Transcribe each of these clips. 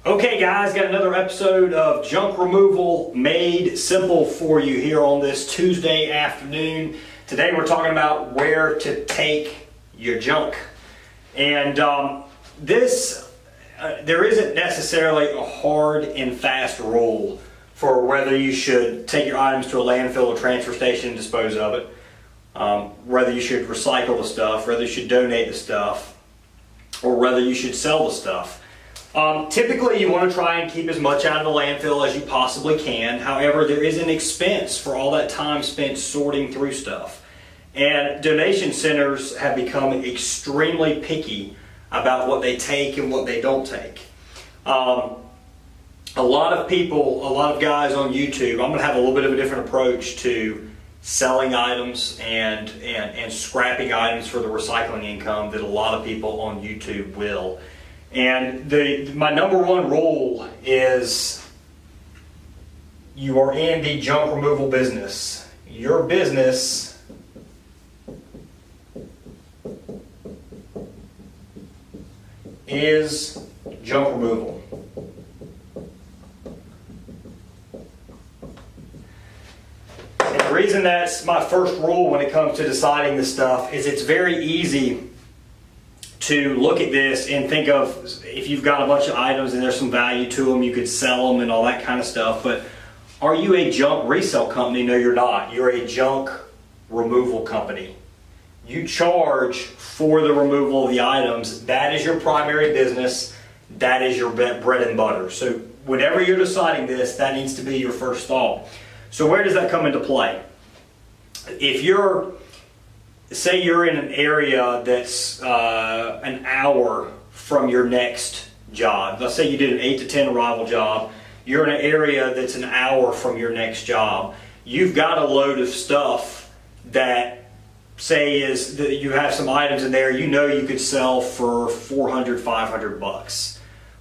Okay guys, got another episode of Junk Removal made simple for you here on this Tuesday afternoon. Today we're talking about where to take your junk. And there isn't necessarily a hard and fast rule for whether you should take your items to a landfill or transfer station and dispose of it. Whether you should recycle the stuff, whether you should donate the stuff, or whether you should sell the stuff. Typically you want to try and keep as much out of the landfill as you possibly can. However, there is an expense for all that time spent sorting through stuff. And donation centers have become extremely picky about what they take and what they don't take. A lot of people, a lot of guys on YouTube, I'm going to have a little bit of a different approach to selling items and scrapping items for the recycling income that a lot of people on YouTube will. And my number one rule is you are in the junk removal business. Your business is junk removal. And the reason that's my first rule when it comes to deciding this stuff is it's very easy to look at this and think of, if you've got a bunch of items and there's some value to them, you could sell them and all that kind of stuff. But are you a junk resale company? No, you're not. You're a junk removal company. You charge for the removal of the items. That is your primary business. That is your bread and butter. So whenever you're deciding this, that needs to be your first thought. So where does that come into play? Say you're in an area that's an hour from your next job. Let's say you did an 8 to 10 arrival job. You're in an area that's an hour from your next job. You've got a load of stuff that, say, is that you have some items in there you know you could sell for $400, $500.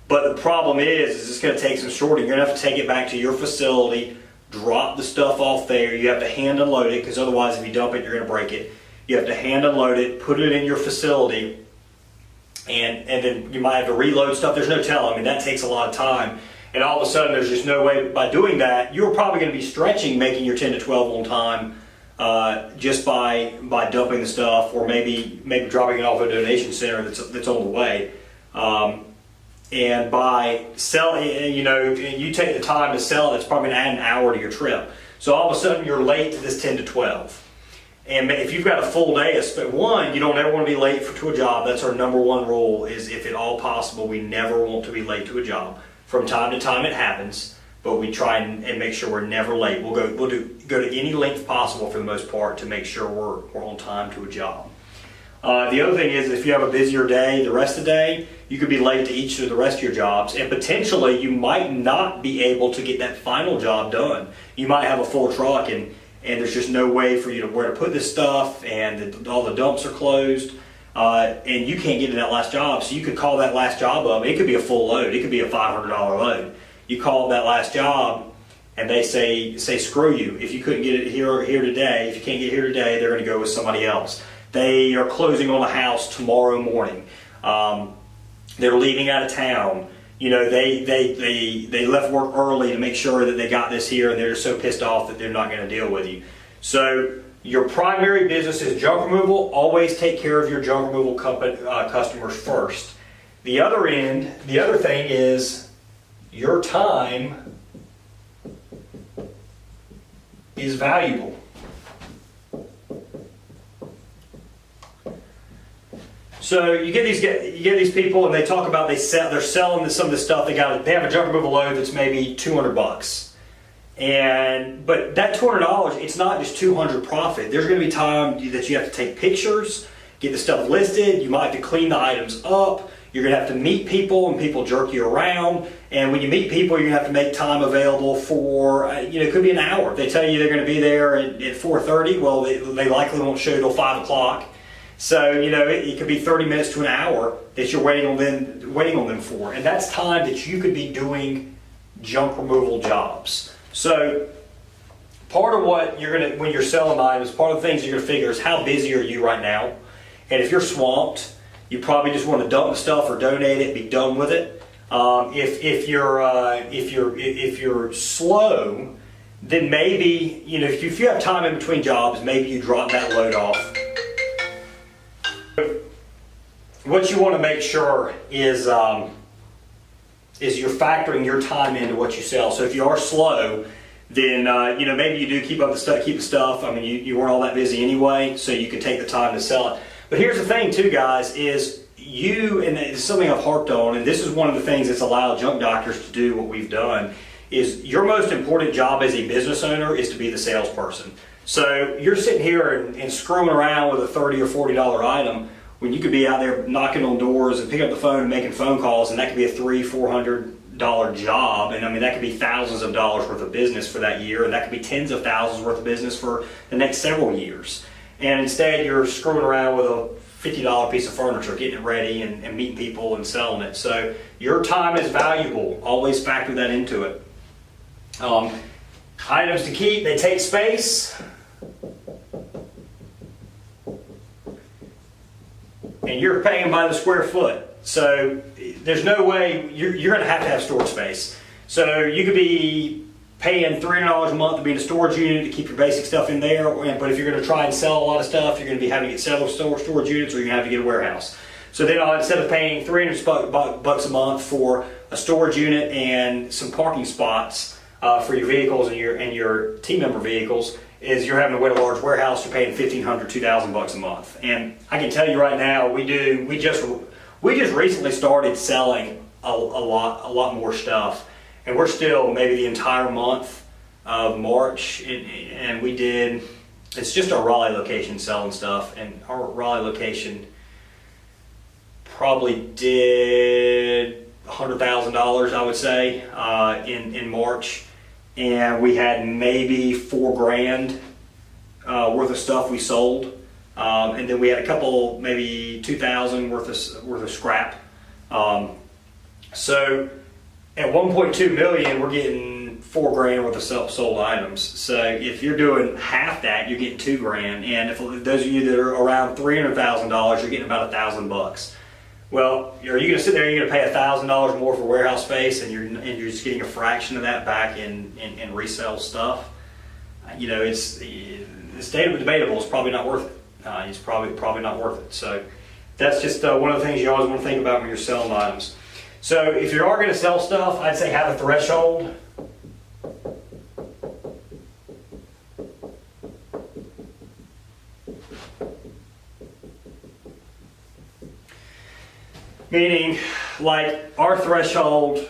But the problem is it's going to take some sorting. You're going to have to take it back to your facility, drop the stuff off there. You have to hand unload it, because otherwise if you dump it, you're going to break it. You have to hand unload it, put it in your facility, and then you might have to reload stuff. There's no telling. I mean, that takes a lot of time. And all of a sudden, there's just no way, by doing that, you're probably going to be stretching making your 10 to 12 on time just by dumping the stuff, or maybe dropping it off at a donation center that's on the way. And by selling, you take the time to sell it, it's probably going to add an hour to your trip. So all of a sudden, you're late to this 10 to 12. And if you've got a full day, you don't ever want to be late to a job. That's our number one rule, is if at all possible, we never want to be late to a job. From time to time it happens, but we try and make sure we're never late. We'll go to any length possible for the most part to make sure we're on time to a job. The other thing is, if you have a busier day, the rest of the day, you could be late to each of the rest of your jobs, and potentially you might not be able to get that final job done. You might have a full truck and there's just no way for you to where to put this stuff, and all the dumps are closed, and you can't get to that last job. So you could call that last job up. It could be a full load. It could be a $500 load. You call that last job, and they say screw you. If you couldn't get it here today, if you can't get here today, they're going to go with somebody else. They are closing on a house tomorrow morning. They're leaving out of town. They left work early to make sure that they got this here, and they're just so pissed off that they're not going to deal with you. So your primary business is junk removal. Always take care of your junk removal customers first. The other thing is your time is valuable. So you get these people, and they talk about they're selling some of the stuff they have a junk removal load that's maybe $200, but that $200, it's not just $200 profit. There's going to be time that you have to take pictures, get the stuff listed. You might have to clean the items up. You're going to have to meet people, and people jerk you around. And when you meet people, you're going to have to make time available for it could be an hour. If they tell you they're going to be there at 4:30, well, they likely won't show till 5 o'clock. So, it could be 30 minutes to an hour that you're waiting on them for. And that's time that you could be doing junk removal jobs. So, part of what when you're selling items, part of the things you're going to figure is how busy are you right now. And if you're swamped, you probably just want to dump the stuff or donate it, be done with it. If you're slow, then maybe, you know, if you have time in between jobs, maybe you drop that load off. What you want to make sure is you're factoring your time into what you sell. So if you are slow, then you know, maybe you do keep the stuff. I mean, you weren't all that busy anyway, so you can take the time to sell it. But here's the thing too, guys, is and it's something I've harped on, and this is one of the things that's allowed junk doctors to do what we've done, is your most important job as a business owner is to be the salesperson. So you're sitting here and screwing around with a $30 or $40 item when you could be out there knocking on doors and picking up the phone and making phone calls, and that could be a $300-400 job, and I mean that could be thousands of dollars worth of business for that year, and that could be tens of thousands worth of business for the next several years. And instead you're screwing around with a $50 piece of furniture, getting it ready and meeting people and selling it. So your time is valuable. Always factor that into it. Items to keep, they take space. And you're paying by the square foot. So there's no way, you're going to have storage space. So you could be paying $300 a month to be in a storage unit to keep your basic stuff in there, but if you're going to try and sell a lot of stuff, you're going to be having to get several storage units, or you're going to have to get a warehouse. So then instead of paying $300 a month for a storage unit and some parking spots for your vehicles and your team member vehicles, is you're having to wait a large warehouse, you're paying $1,500, $2,000 a month. And I can tell you right now, we just recently started selling a lot more stuff. And we're still maybe the entire month of March, and we did, it's just our Raleigh location selling stuff, and our Raleigh location probably did $100,000, I would say, in March, and we had maybe $4,000 worth of stuff we sold, and then we had a couple, maybe $2,000 worth of scrap. So at 1.2 million, we're getting $4,000 worth of sold items. So if you're doing half that, you're getting $2,000. And if those of you that are around $300,000, you're getting about $1,000. Well, are you going to sit there and you're going to pay $1,000 more for warehouse space, and you're just getting a fraction of that back in resale stuff? You know, it's debatable. It's probably not worth it. It's probably not worth it. So that's just one of the things you always want to think about when you're selling items. So if you are going to sell stuff, I'd say have a threshold. Meaning, like our threshold,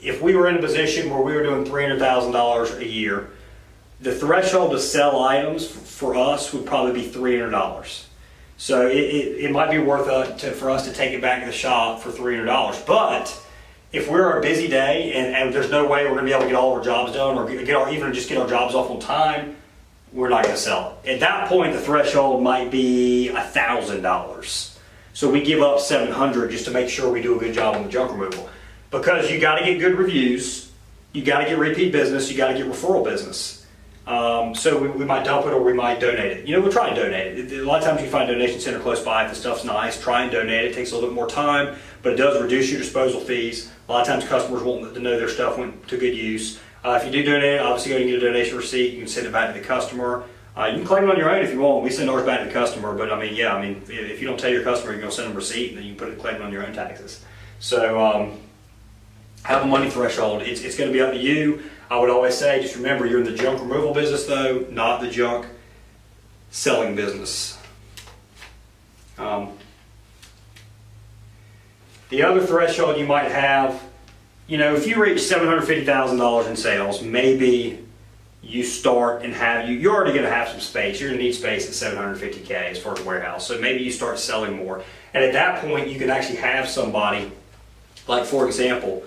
if we were in a position where we were doing $300,000 a year, the threshold to sell items for us would probably be $300. So it might be worth it for us to take it back to the shop for $300. But if we're a busy day and there's no way we're going to be able to get all of our jobs done, or even just get our jobs off on time, we're not going to sell it. At that point, the threshold might be $1,000. So we give up $700 just to make sure we do a good job on the junk removal. Because you got to get good reviews, you got to get repeat business, you got to get referral business. So we might dump it, or we might donate it. You know, we'll try and donate it. A lot of times you find a donation center close by if the stuff's nice. Try and donate it. It takes a little bit more time, but it does reduce your disposal fees. A lot of times customers want to know their stuff went to good use. If you do donate it, obviously go and get a donation receipt. You can send it back to the customer. You can claim it on your own if you want. We send ours back to the customer, but I mean, yeah, if you don't tell your customer you're going to send them a receipt, then you can claim it on your own taxes. So have a money threshold. It's going to be up to you. I would always say, just remember, you're in the junk removal business though, not the junk selling business. The other threshold you might have, you know, if you reach $750,000 in sales, maybe you start and you're already going to have some space. You're going to need space at $750K as far as warehouse. So maybe you start selling more. And at that point, you can actually have somebody, like for example,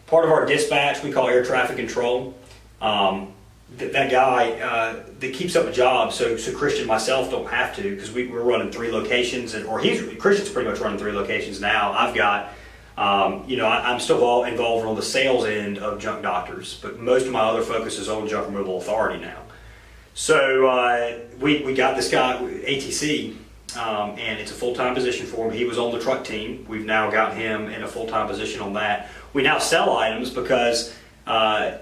part of our dispatch we call air traffic control. That guy that keeps up a job, so Christian and myself don't have to, because we're running 3 locations, Christian's pretty much running 3 locations now. I've got, you know, I'm still involved on the sales end of Junk Doctors, but most of my other focus is on Junk Removal Authority now. So we got this guy, ATC, and it's a full-time position for him. He was on the truck team. We've now got him in a full-time position on that. We now sell items because there's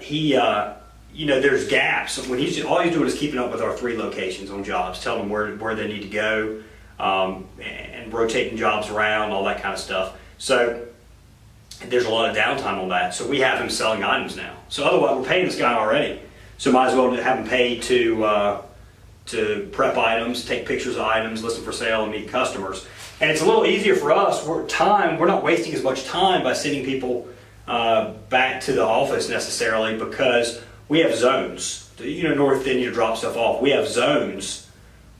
gaps. When all he's doing is keeping up with our 3 locations on jobs, telling them where they need to go, and rotating jobs around, all that kind of stuff. So there's a lot of downtime on that. So we have him selling items now. So otherwise, we're paying this guy already. So might as well have him paid to prep items, take pictures of items, list them for sale, and meet customers. And it's a little easier for us. We're not wasting as much time by sending people back to the office necessarily, because we have zones. North, they need to drop stuff off. We have zones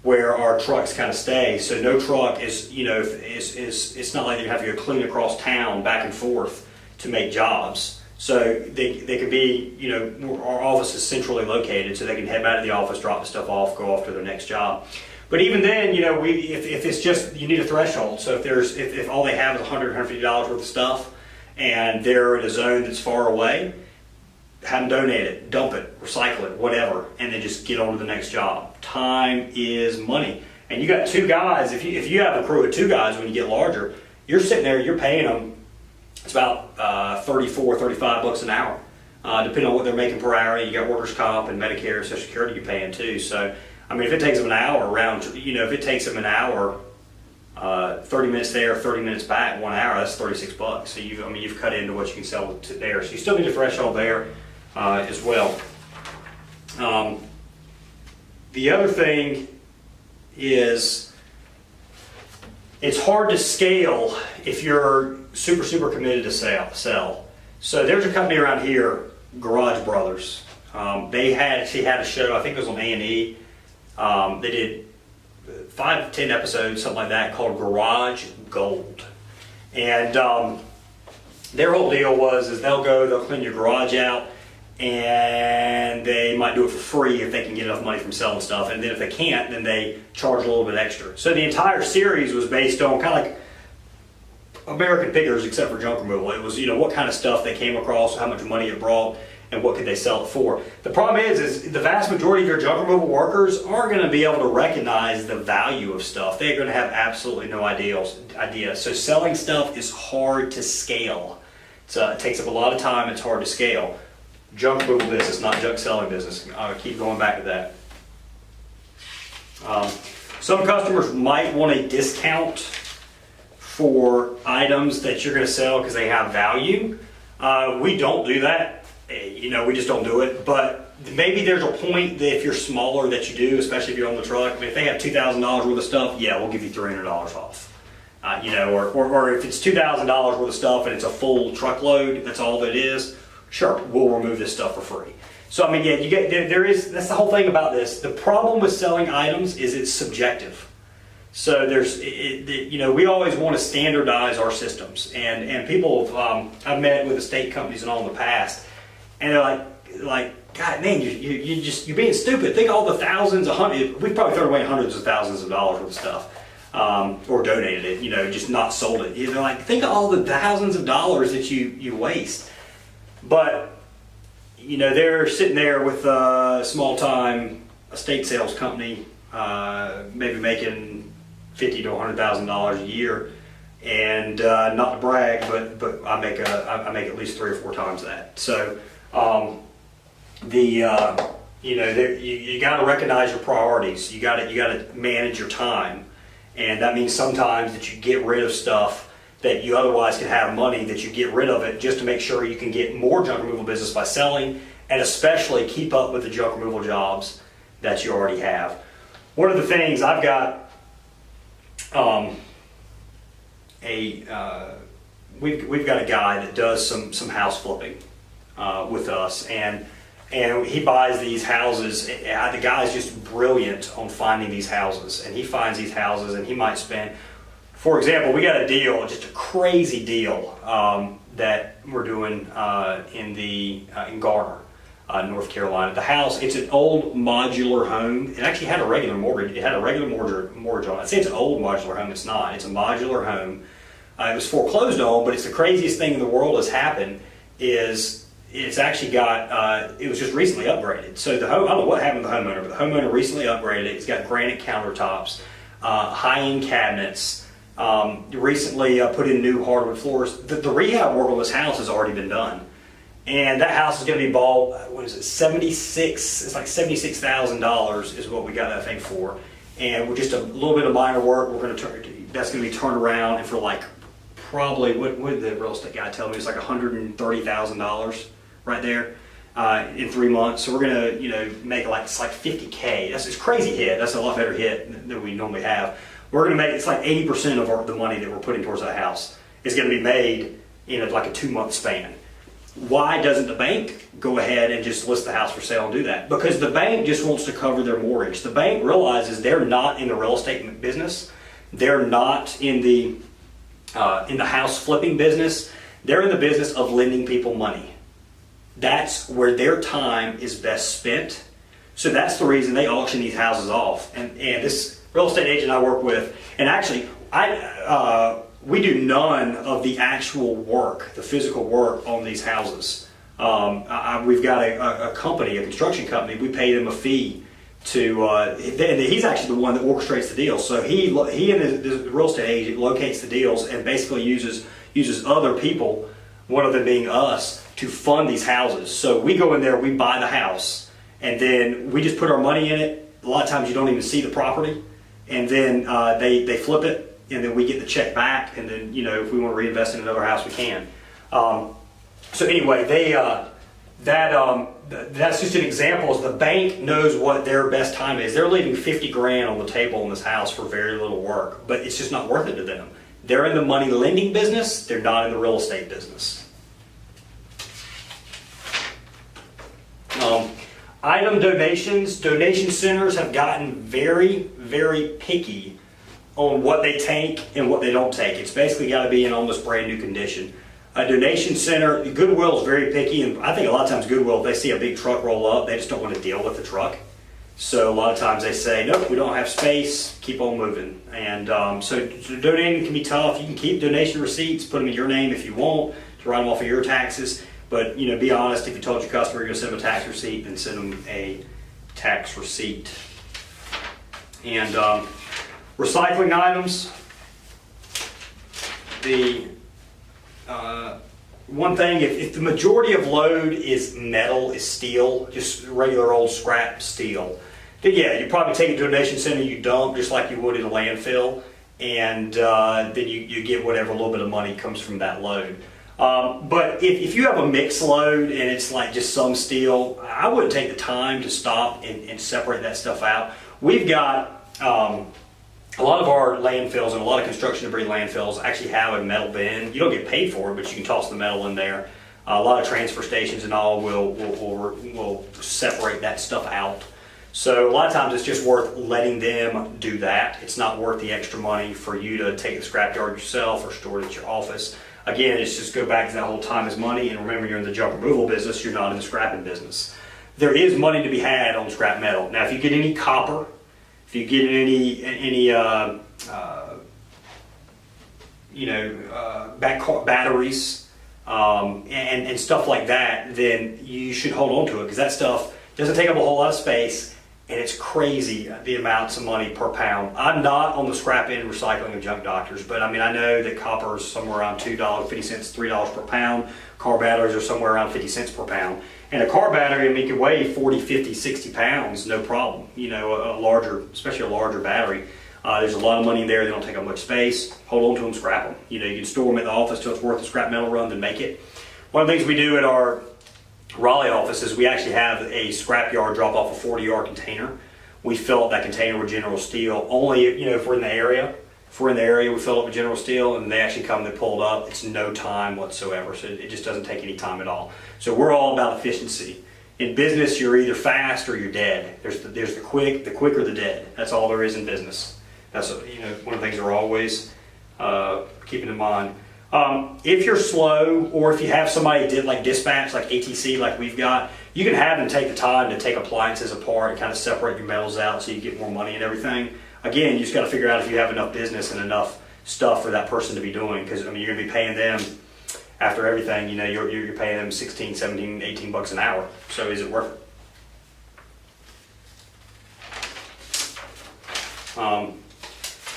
where our trucks kind of stay. So no truck is, it's not like they have to go clean across town back and forth to make jobs. So they can be, our office is centrally located, so they can head back to the office, drop the stuff off, go off to their next job. But even then, if it's just, you need a threshold. So if all they have is $100, $150 worth of stuff, and they're in a zone that's far away, have them donate it, dump it, recycle it, whatever, and then just get on to the next job. Time is money. And you got 2 guys, if you have a crew of 2 guys when you get larger, you're sitting there, you're paying them, it's about $34, $35 an hour, depending on what they're making per hour. You got workers' comp and Medicare, Social Security you're paying too. So, if it takes them an hour if it takes them an hour, 30 minutes there, 30 minutes back, 1 hour, that's $36. So you've cut into what you can sell to there. So you still need a threshold there as well. The other thing is, it's hard to scale if you're super committed to sell. So there's a company around here, Garage Brothers. They actually had a show, I think it was on A&E. They did 5 to 10 episodes, something like that, called Garage Gold. And their whole deal is they'll clean your garage out, and they might do it for free if they can get enough money from selling stuff. And then if they can't, then they charge a little bit extra. So the entire series was based on kind of like American Pickers, except for junk removal. It was, what kind of stuff they came across, how much money it brought, and what could they sell it for. The problem is the vast majority of your junk removal workers aren't going to be able to recognize the value of stuff. They're going to have absolutely no idea. So selling stuff is hard to scale. It takes up a lot of time. It's hard to scale. Junk removal business, not junk selling business. I'll keep going back to that. Some customers might want a discount for items that you're going to sell because they have value. We don't do that. We just don't do it. But maybe there's a point that if you're smaller that you do, especially if you're on the truck. If they have $2,000 worth of stuff, yeah, we'll give you $300 off. Or if it's $2,000 worth of stuff and it's a full truckload, that's all that it is. Sure, we'll remove this stuff for free. So that's the whole thing about this. The problem with selling items is it's subjective. So we always want to standardize our systems, and people I've met with estate companies and all in the past, and they're like, God, man, you're being stupid. Think of all the thousands, we've probably thrown away hundreds of thousands of dollars worth of stuff, or donated it, just not sold it. They're like, think of all the thousands of dollars that you waste. But they're sitting there with a small-time estate sales company, maybe making $50,000 to $100,000 a year, and not to brag, but I make at least 3 or 4 times that. So you got to recognize your priorities. You got to manage your time, and that means sometimes that you get rid of stuff that you otherwise could have money, that you get rid of it just to make sure you can get more junk removal business by selling, and especially keep up with the junk removal jobs that you already have. One of the things I've got, we've got a guy that does some house flipping with us, and he buys these houses. The guy's just brilliant on finding these houses, and he finds these houses, and he might spend. For example, we got a deal, just a crazy deal that we're doing in Garner, North Carolina. The house, it's an old modular home. It actually had a regular mortgage. It had a regular mortgage on it. I'd say it's an old modular home. It's not. It's a modular home. It was foreclosed on, but it's the craziest thing in the world has happened. It's actually got. It was just recently upgraded. So the home. I don't know what happened to the homeowner, but the homeowner recently upgraded it. It's got granite countertops. high-end cabinets. Recently put in new hardwood floors. The rehab work on this house has already been done. And that house is going to be bought, what is it, 76, it's like $76,000 is what we got that thing for. And with just a little bit of minor work, we're going to turn, that's going to be turned around, and for like probably, what did the real estate guy tell me? It's like $130,000 right there in 3 months. So we're going to, make like, it's like 50K. It's crazy hit. That's a lot better hit than we normally have. We're going to make, it's like 80% of the money that we're putting towards that house is going to be made in like a 2-month span. Why doesn't the bank go ahead and just list the house for sale and do that? Because the bank just wants to cover their mortgage. The bank realizes they're not in the real estate business. They're not in the house flipping business. They're in the business of lending people money. That's where their time is best spent. So that's the reason they auction these houses off. And this real estate agent I work with, and actually we do none of the actual work, the physical work on these houses. We've got a company, a construction company. We pay them a fee to. He's actually the one that orchestrates the deals. So he and the real estate agent locates the deals and basically uses other people, one of them being us, to fund these houses. So we go in there, we buy the house, and then we just put our money in it. A lot of times you don't even see the property, and then they flip it. And then we get the check back, and then if we want to reinvest in another house, we can. So anyway, that's just an example. Is the bank knows what their best time is. They're leaving 50 grand on the table in this house for very little work, but it's just not worth it to them. They're in the money lending business. They're not in the real estate business. Item donations. Donation centers have gotten very, very picky on what they take and what they don't take. It's basically got to be in almost brand new condition. A donation center, Goodwill is very picky, and I think a lot of times Goodwill, if they see a big truck roll up, they just don't want to deal with the truck. So a lot of times they say, nope, we don't have space, keep on moving. And so donating can be tough. You can keep donation receipts, put them in your name if you want, to write them off of your taxes. But be honest, if you told your customer you're going to send them a tax receipt, then send them a tax receipt. And recycling items. The one thing, if the majority of load is metal, is steel, just regular old scrap steel, then yeah, you probably take it to a donation center, you dump just like you would in a landfill, and then you get whatever little bit of money comes from that load. But if you have a mixed load and it's like just some steel, I wouldn't take the time to stop and separate that stuff out. We've got a lot of our landfills and a lot of construction debris landfills actually have a metal bin. You don't get paid for it, but you can toss the metal in there. A lot of transfer stations and all will separate that stuff out. So a lot of times it's just worth letting them do that. It's not worth the extra money for you to take the scrapyard yourself or store it at your office. Again, it's just go back to that whole time is money, and remember, you're in the junk removal business, you're not in the scrapping business. There is money to be had on scrap metal. Now, if you get any copper, if you get any batteries and stuff like that, then you should hold on to it, because that stuff doesn't take up a whole lot of space, and it's crazy the amounts of money per pound. I'm not on the scrap end recycling of junk doctors, but I know that copper is somewhere around $2.50, $3 per pound. Car batteries are somewhere around 50 cents per pound. And a car battery, can weigh 40, 50, 60 pounds, no problem. Especially a larger battery. There's a lot of money in there. They don't take up much space. Hold on to them, scrap them. You can store them at the office till it's worth the scrap metal run, then make it. One of the things we do at our Raleigh office is we actually have a scrap yard drop off a 40-yard container. We fill up that container with General Steel. Only if we're in the area. If we're in the area, we fill up with General Steel, and they actually come, they pull it up. It's no time whatsoever, so it just doesn't take any time at all. So we're all about efficiency. In business, you're either fast or you're dead. There's the quick or the dead. That's all there is in business. That's one of the things we're always keeping in mind. If you're slow, or if you have somebody did like dispatch, like ATC, like we've got, you can have them take the time to take appliances apart and kind of separate your metals out so you get more money and everything. Again, you just got to figure out if you have enough business and enough stuff for that person to be doing, because you're going to be paying them after everything. You're paying them 16, 17, 18 bucks an hour. So is it worth it?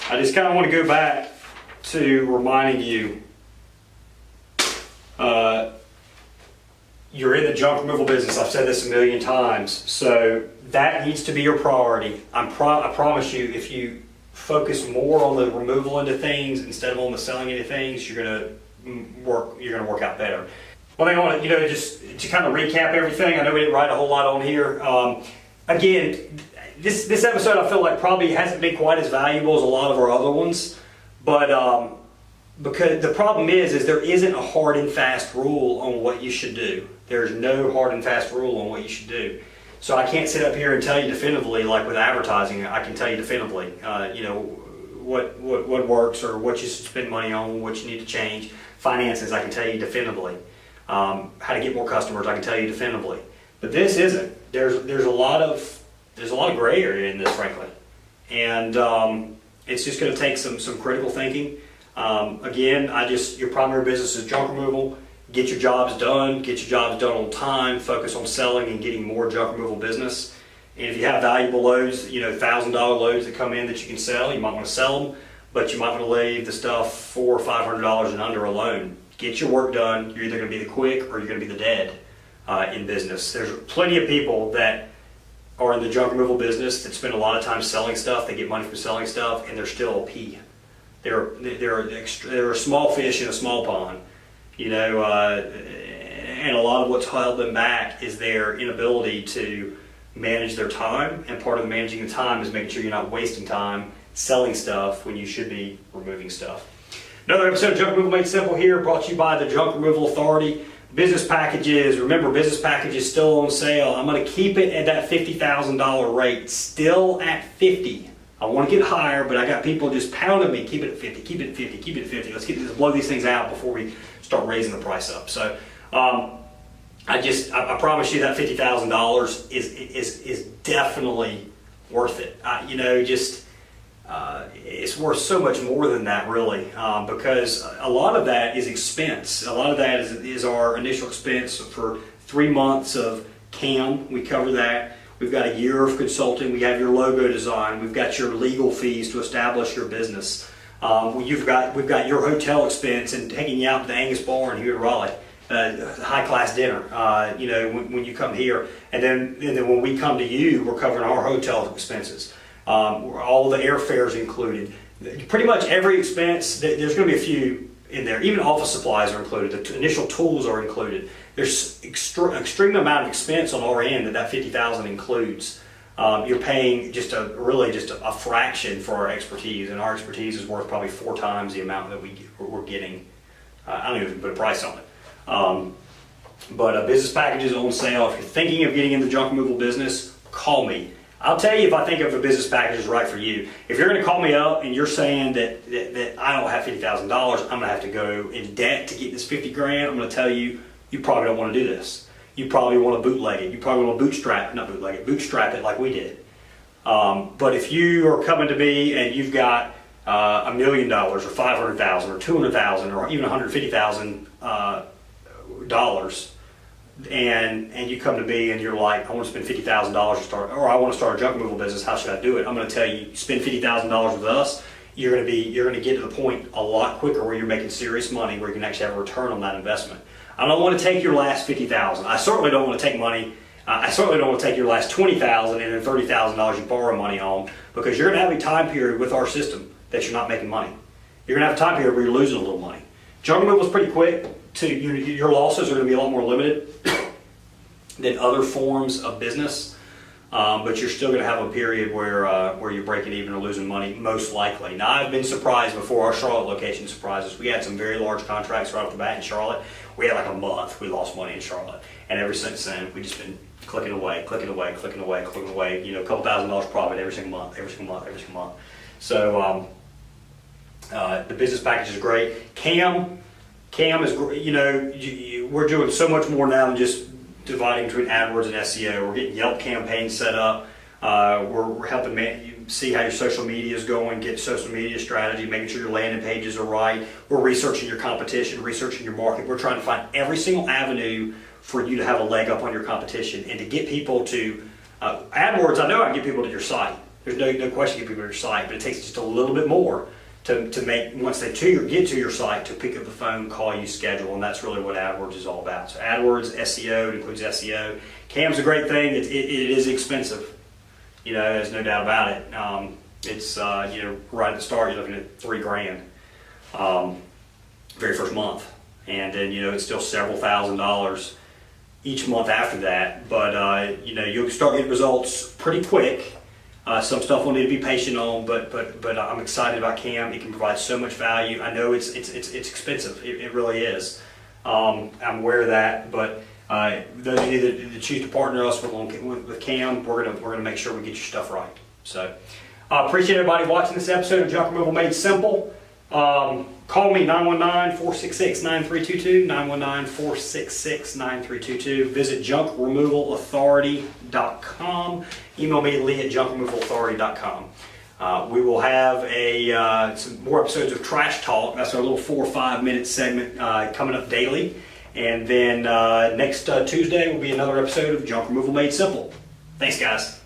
I just kind of want to go back to reminding you, you're in the junk removal business. I've said this a million times. So that needs to be your priority. I promise you, if you focus more on the removal end of things instead of on the selling end of things, you're gonna work out better. One thing I want to, just to kind of recap everything. I know we didn't write a whole lot on here. Again, this episode I feel like probably hasn't been quite as valuable as a lot of our other ones, but because the problem is there isn't a hard and fast rule on what you should do. There's no hard and fast rule on what you should do. So I can't sit up here and tell you definitively, like with advertising, I can tell you definitively, what works or what you should spend money on, what you need to change. Finances, I can tell you definitively. How to get more customers, I can tell you definitively. But this isn't. There's a lot of gray area in this, frankly, and it's just going to take some critical thinking. Again, your primary business is junk removal. Get your jobs done. Get your jobs done on time. Focus on selling and getting more junk removal business. And if you have valuable loads, $1,000 loads that come in that you can sell, you might want to sell them, but you might want to leave the stuff $400 or $500 and under alone. Get your work done. You're either going to be the quick or you're going to be the dead in business. There's plenty of people that are in the junk removal business that spend a lot of time selling stuff. They get money from selling stuff, and they're still a pea. They're a small fish in a small pond. And a lot of what's held them back is their inability to manage their time, and part of managing the time is making sure you're not wasting time selling stuff when you should be removing stuff. Another episode of Junk Removal Made Simple here, brought to you by the Junk Removal Authority. Business packages, remember, business packages still on sale. I'm going to keep it at that $50,000 rate, still at 50. I want to get higher, but I got people just pounding me. Keep it at 50. Keep it at 50. Keep it at 50. Let's blow these things out before we start raising the price up. So I promise you that $50,000 is definitely worth it. It's worth so much more than that, really, because a lot of that is expense. A lot of that is our initial expense for 3 months of CAM. We cover that. We've got a year of consulting. We have your logo design. We've got your legal fees to establish your business. We've got your hotel expense and taking you out to the Angus Barn here in Raleigh, high class dinner. When you come here, and then when we come to you, we're covering our hotel expenses. All the airfares included. Pretty much every expense. There's going to be a few in there. Even office supplies are included. The initial tools are included. There's extreme amount of expense on our end that $50,000 includes. You're paying just a fraction for our expertise, and our expertise is worth probably 4 times the amount that we're getting. I don't even put a price on it. But business packages on sale. If you're thinking of getting into the junk removal business, call me. I'll tell you if I think of a business package is right for you. If you're going to call me up and you're saying that I don't have $50,000, I'm going to have to go in debt to get this $50,000, I'm going to tell you, you probably don't want to do this. You probably want to bootleg it. You probably want to bootstrap it like we did. But if you are coming to me and you've got $1 million or $500,000 or $200,000 or even $150,000 and you come to me and you're like, I want to spend $50,000 to start, or I want to start a junk removal business, how should I do it? I'm going to tell you, spend $50,000 with us, you're going to get to the point a lot quicker where you're making serious money, where you can actually have a return on that investment. I don't want to take your last $50,000. I certainly don't want to take money. I certainly don't want to take your last $20,000 and then $30,000 you borrow money on, because you're going to have a time period with our system that you're not making money. You're going to have a time period where you're losing a little money. Junk removal is pretty quick. Your losses are going to be a lot more limited than other forms of business, but you're still going to have a period where you're breaking even or losing money, most likely. Now, I've been surprised before. Our Charlotte location surprised us. We had some very large contracts right off the bat in Charlotte. We had like a month we lost money in Charlotte, and ever since then we've just been clicking away, a couple $1,000 profit every single month. So the business package is great. CAM is, we're doing so much more now than just dividing between AdWords and SEO. We're getting Yelp campaigns set up. We're helping you see how your social media is going, get social media strategy, making sure your landing pages are right. We're researching your competition, researching your market. We're trying to find every single avenue for you to have a leg up on your competition and to get people to AdWords. I know I can get people to your site. There's no question to get people to your site, but it takes just a little bit more to make, once they get to your site, to pick up the phone, call you, schedule, and that's really what AdWords is all about. So AdWords, SEO, it includes SEO. CAM's a great thing. It is expensive. There's no doubt about it. It's right at the start, you're looking at $3,000, very first month, and then it's still several $1,000s each month after that. But you'll start getting results pretty quick. Some stuff we'll need to be patient on, but I'm excited about CAM. It can provide so much value. I know it's expensive. It really is. I'm aware of that, but those of you that choose to partner us with CAM, we're gonna make sure we get your stuff right. So appreciate everybody watching this episode of Junk Removal Made Simple. Call me 919-466-9322, 919-466-9322. Visit junkremovalauthority.com. Email me, lee@junkremovalauthority.com. We will have some more episodes of Trash Talk. That's our little 4 or 5 minute segment coming up daily. And then next Tuesday will be another episode of Junk Removal Made Simple. Thanks, guys.